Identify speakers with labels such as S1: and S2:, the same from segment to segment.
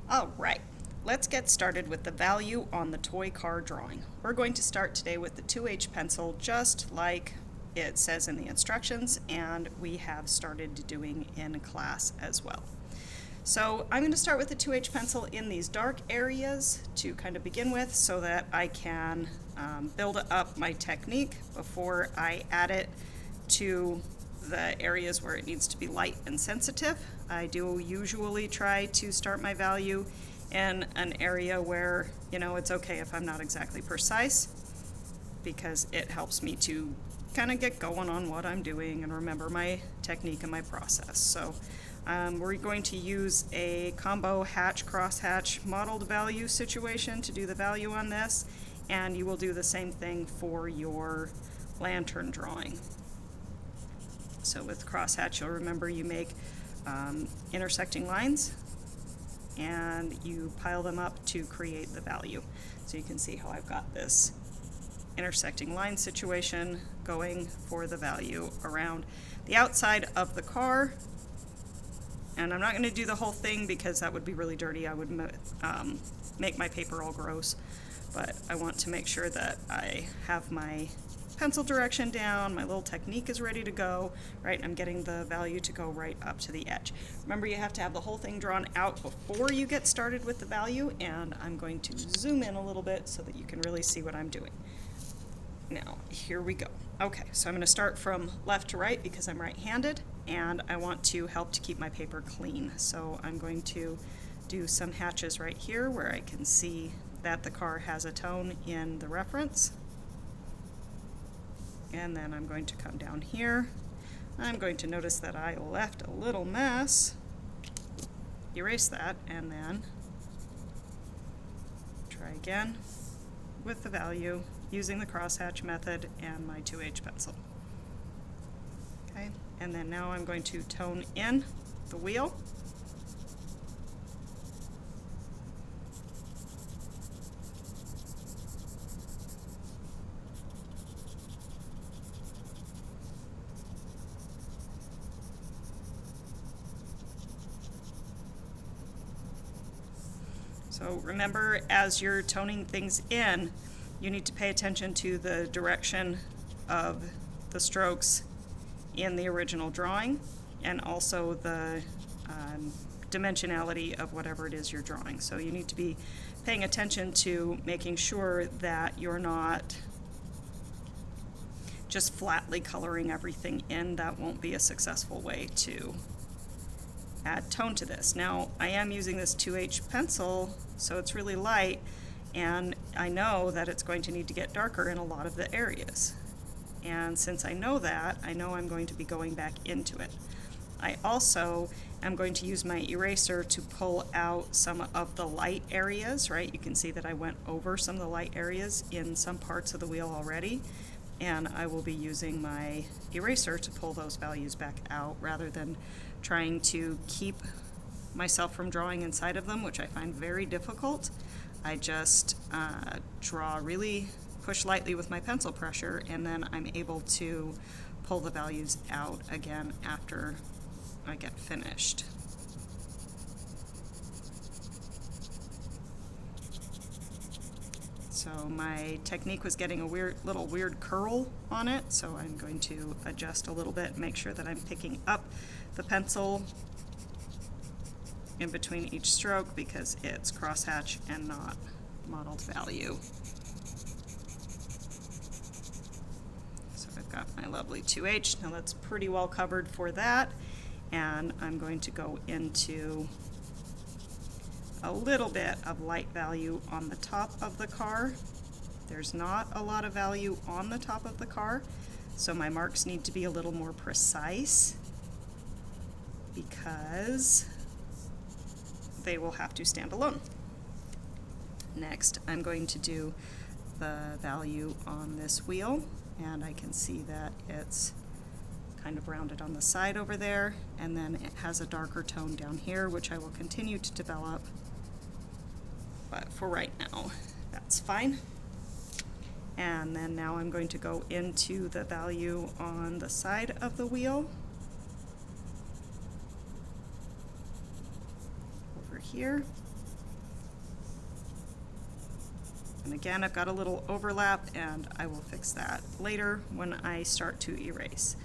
S1: All right, let's get started with the value on the toy car drawing. We're going to start today with the 2H pencil, just like it says in the instructions, and we have started doing in class as well. So I'm going to start with the 2H pencil in these dark areas to kind of begin with, so that I can build up my technique before I add it to the areas where it needs to be light and sensitive. I do usually try to start my value in an area where, it's okay if I'm not exactly precise, because it helps me to kind of get going on what I'm doing and remember my technique and my process. So we're going to use a combo hatch crosshatch modeled value situation to do the value on this, and you will do the same thing for your lantern drawing. So with crosshatch, you'll remember you make intersecting lines and you pile them up to create the value. So you can see how I've got this intersecting line situation going for the value around the outside of the car. And I'm not going to do the whole thing because that would be really dirty. I would make my paper all gross. But I want to make sure that I have my pencil direction down, my little technique is ready to go, right? I'm getting the value to go right up to the edge. Remember, you have to have the whole thing drawn out before you get started with the value, and I'm going to zoom in a little bit so that you can really see what I'm doing. Now, here we go. Okay, so I'm going to start from left to right because I'm right-handed, and I want to help to keep my paper clean. So I'm going to do some hatches right here where I can see that the car has a tone in the reference. And then I'm going to come down here. I'm going to notice that I left a little mess. Erase that, and then try again with the value using the crosshatch method and my 2H pencil. Okay, and then now I'm going to tone in the wheel. So remember, as you're toning things in, you need to pay attention to the direction of the strokes in the original drawing, and also the dimensionality of whatever it is you're drawing. So you need to be paying attention to making sure that you're not just flatly coloring everything in. That won't be a successful way to add tone to this. Now, I am using this 2H pencil, so it's really light, and I know that it's going to need to get darker in a lot of the areas. And since I know that, I know I'm going to be going back into it. I also am going to use my eraser to pull out some of the light areas, right? You can see that I went over some of the light areas in some parts of the wheel already, and I will be using my eraser to pull those values back out rather than trying to keep myself from drawing inside of them, which I find very difficult. I just push lightly with my pencil pressure, and then I'm able to pull the values out again after I get finished. So my technique was getting a little weird curl on it, so I'm going to adjust a little bit, make sure that I'm picking up the pencil in between each stroke because it's crosshatch and not modeled value. So I've got my lovely 2H. Now that's pretty well covered for that, and I'm going to go into a little bit of light value on the top of the car. There's not a lot of value on the top of the car, so my marks need to be a little more precise because they will have to stand alone. Next, I'm going to do the value on this wheel, and I can see that it's kind of rounded on the side over there, and then it has a darker tone down here, which I will continue to develop. But for right now, that's fine. And then now I'm going to go into the value on the side of the wheel. Over here. And again, I've got a little overlap, and I will fix that later when I start to erase.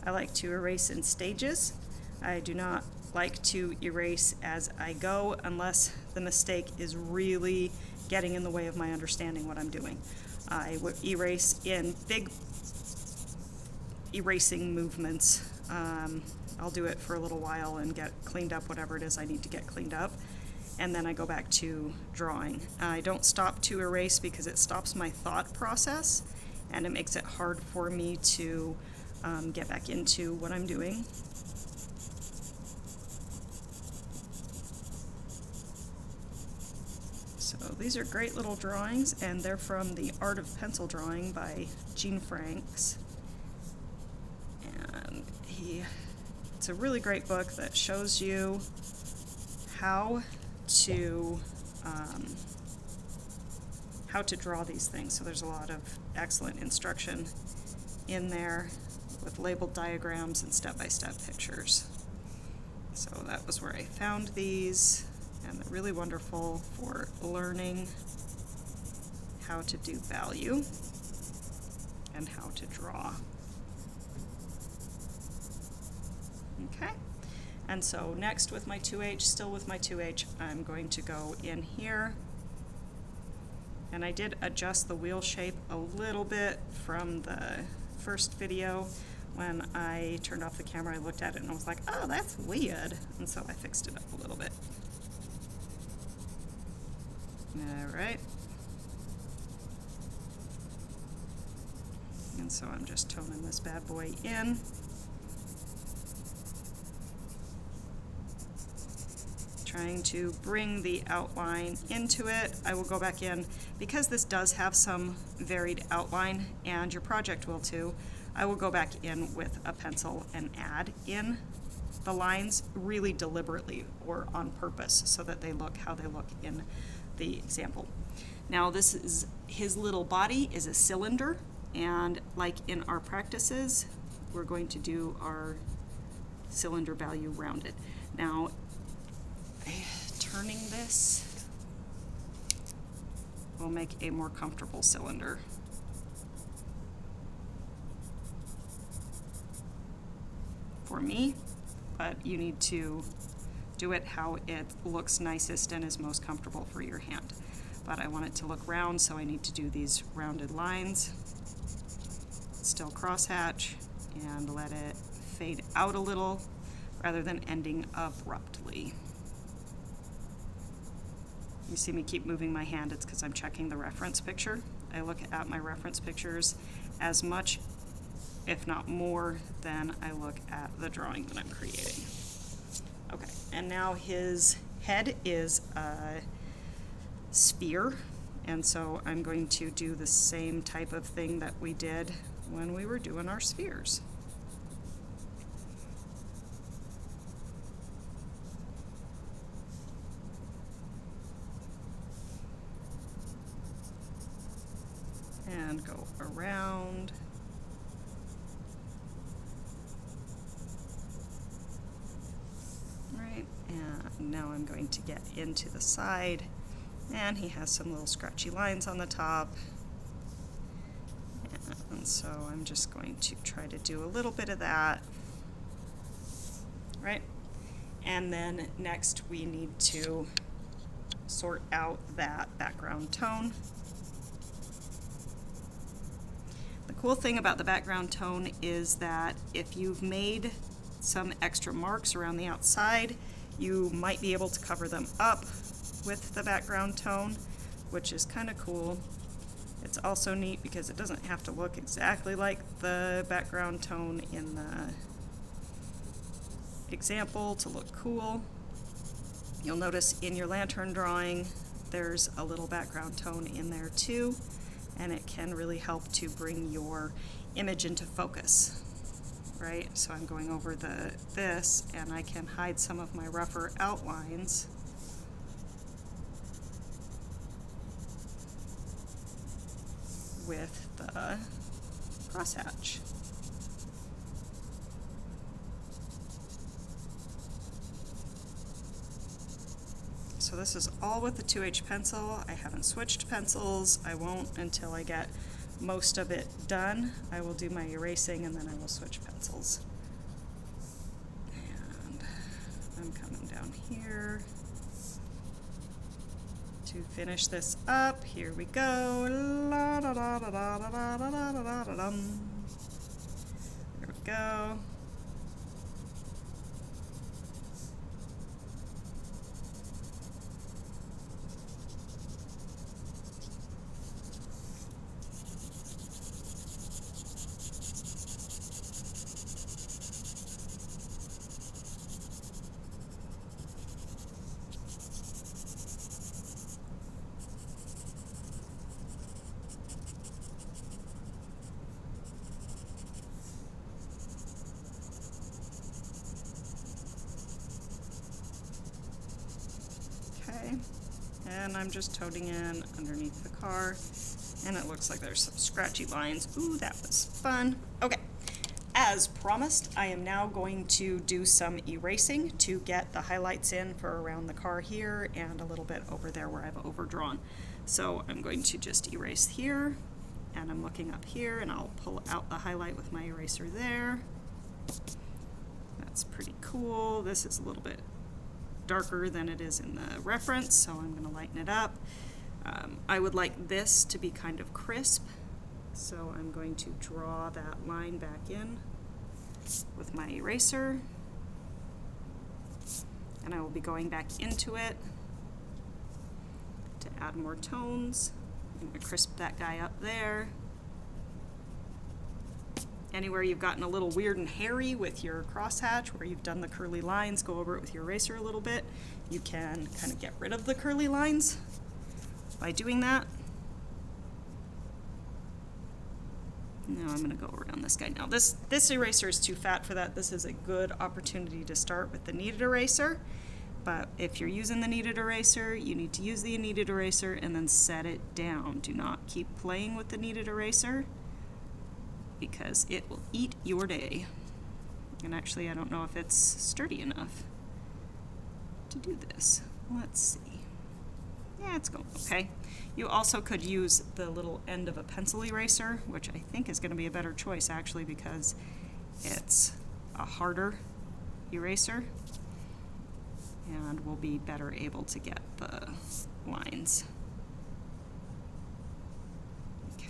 S1: I like to erase in stages. I do not like to erase as I go unless the mistake is really getting in the way of my understanding what I'm doing. I would erase in big erasing movements. I'll do it for a little while and get cleaned up whatever it is I need to get cleaned up, and then I go back to drawing. I don't stop to erase because it stops my thought process and it makes it hard for me to get back into what I'm doing. So these are great little drawings, and they're from The Art of Pencil Drawing by Gene Franks. And it's a really great book that shows you how to draw these things. So there's a lot of excellent instruction in there with labeled diagrams and step-by-step pictures. So that was where I found these, and they're really wonderful for learning how to do value and how to draw. Okay, and so next with my 2H, still with my 2H, I'm going to go in here, and I did adjust the wheel shape a little bit from the first video. When I turned off the camera, I looked at it and I was like, oh, that's weird, and so I fixed it up a little bit. All right. And so I'm just toning this bad boy in. Trying to bring the outline into it. I will go back in, because this does have some varied outline, and your project will too, I will go back in with a pencil and add in the lines really deliberately or on purpose so that they look how they look in the example. Now this is, his little body is a cylinder, and like in our practices, we're going to do our cylinder value rounded. Now, turning this will make a more comfortable cylinder. For me, but you need to do it how it looks nicest and is most comfortable for your hand. But I want it to look round, so I need to do these rounded lines. Still crosshatch and let it fade out a little rather than ending abruptly. You see me keep moving my hand, it's because I'm checking the reference picture. I look at my reference pictures as much, if not more, than I look at the drawing that I'm creating. Okay, and now his head is a sphere, and so I'm going to do the same type of thing that we did when we were doing our spheres. And go around. Right, and now I'm going to get into the side, and he has some little scratchy lines on the top. And so I'm just going to try to do a little bit of that. Right? And then next we need to sort out that background tone. The cool thing about the background tone is that if you've made some extra marks around the outside, you might be able to cover them up with the background tone, which is kind of cool. It's also neat because it doesn't have to look exactly like the background tone in the example to look cool. You'll notice in your lantern drawing there's a little background tone in there too, and it can really help to bring your image into focus, right? So I'm going over this, and I can hide some of my rougher outlines with the crosshatch. So this is all with the 2H pencil. I haven't switched pencils. I won't until I get most of it done. I will do my erasing and then I will switch pencils. And I'm coming down here to finish this up. Here we go. La da da da da da da da da da da dum. There we go. And I'm just toting in underneath the car, and it looks like there's some scratchy lines. Ooh, that was fun. Okay, as promised, I am now going to do some erasing to get the highlights in for around the car here and a little bit over there where I've overdrawn. So I'm going to just erase here, and I'm looking up here, and I'll pull out the highlight with my eraser there. That's pretty cool. This is a little bit darker than it is in the reference, so I'm going to lighten it up. I would like this to be kind of crisp, so I'm going to draw that line back in with my eraser, and I will be going back into it to add more tones. I'm going to crisp that guy up there. Anywhere you've gotten a little weird and hairy with your crosshatch, where you've done the curly lines, go over it with your eraser a little bit. You can kind of get rid of the curly lines by doing that. Now I'm going to go around this guy. Now this eraser is too fat for that. This is a good opportunity to start with the kneaded eraser. But if you're using the kneaded eraser, you need to use the kneaded eraser and then set it down. Do not keep playing with the kneaded eraser, because it will eat your day. And actually, I don't know if it's sturdy enough to do this. Let's see. Yeah, it's going okay. You also could use the little end of a pencil eraser, which I think is going to be a better choice actually, because it's a harder eraser and we'll be better able to get the lines.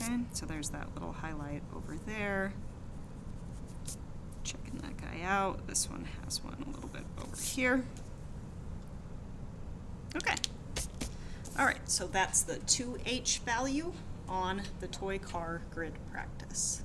S1: Okay, so there's that little highlight over there. Checking that guy out. This one has one a little bit over here. Okay. All right, so that's the 2H value on the toy car grid practice.